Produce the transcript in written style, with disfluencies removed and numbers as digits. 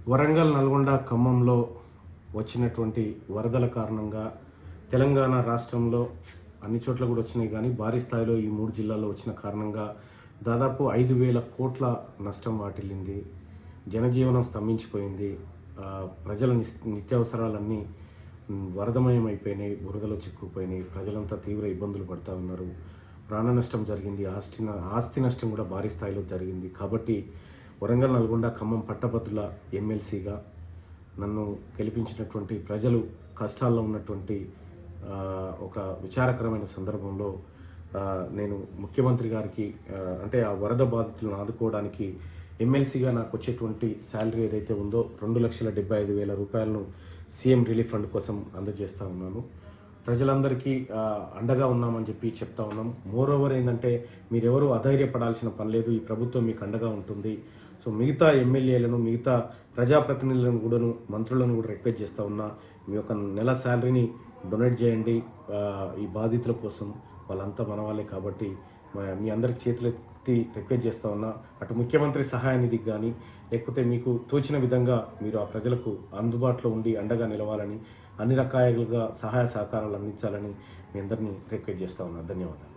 వరంగల్, నల్గొండ, ఖమ్మంలో వచ్చినటువంటి వరదల కారణంగా తెలంగాణ రాష్ట్రంలో అన్ని చోట్ల కూడా వచ్చినాయి, కానీ భారీ స్థాయిలో ఈ 3 జిల్లాల్లో వచ్చిన కారణంగా దాదాపు 5,000 కోట్ల నష్టం వాటిల్లింది. జనజీవనం స్తంభించిపోయింది. ప్రజల నిత్యావసరాలన్నీ వరదమయం అయిపోయినాయి, బురదలో చిక్కుపోయినాయి. ప్రజలంతా తీవ్ర ఇబ్బందులు పడుతూ ఉన్నారు. ప్రాణ నష్టం జరిగింది, ఆస్తి నష్టం కూడా భారీ స్థాయిలో జరిగింది. కాబట్టి వరంగల్, నల్గొండ, ఖమ్మం పట్టభద్రుల ఎమ్మెల్సీగా నన్ను గెలిపించినటువంటి ప్రజలు కష్టాల్లో ఉన్నటువంటి ఒక విచారకరమైన సందర్భంలో నేను ముఖ్యమంత్రి గారికి అంటే ఆ వరద బాధితులను ఆదుకోవడానికి ఎమ్మెల్సీగా నాకు వచ్చేటువంటి శాలరీ ఏదైతే ఉందో 2,75,000 రూపాయలను సీఎం రిలీఫ్ ఫండ్ కోసం అందజేస్తూ ఉన్నాను. ప్రజలందరికీ అండగా ఉన్నామని చెప్పి చెప్తా ఉన్నాం. మోరోవర్ ఏంటంటే మీరెవరూ అధైర్యపడాల్సిన పని లేదు, ఈ ప్రభుత్వం మీకు అండగా ఉంటుంది. సో మిగతా ఎమ్మెల్యేలను, మిగతా ప్రజాప్రతినిధులను కూడాను, మంత్రులను కూడా రిక్వెస్ట్ చేస్తూ ఉన్నా, మీ యొక్క నెల శాలరీని డొనేట్ చేయండి ఈ బాధితుల కోసం. వాళ్ళంతా మన వాళ్ళే కాబట్టి మీ అందరికి చేతులెత్తి రిక్వెస్ట్ చేస్తూ ఉన్నా. అటు ముఖ్యమంత్రి సహాయ నిధికి కానీ, లేకపోతే మీకు తోచిన విధంగా మీరు ఆ ప్రజలకు అందుబాటులో ఉండి అండగా నిలవాలని, అన్ని రకాలుగా సహాయ సహకారాలు అందించాలని మీ అందరినీ రిక్వెస్ట్ చేస్తూ ఉన్నా. ధన్యవాదాలు.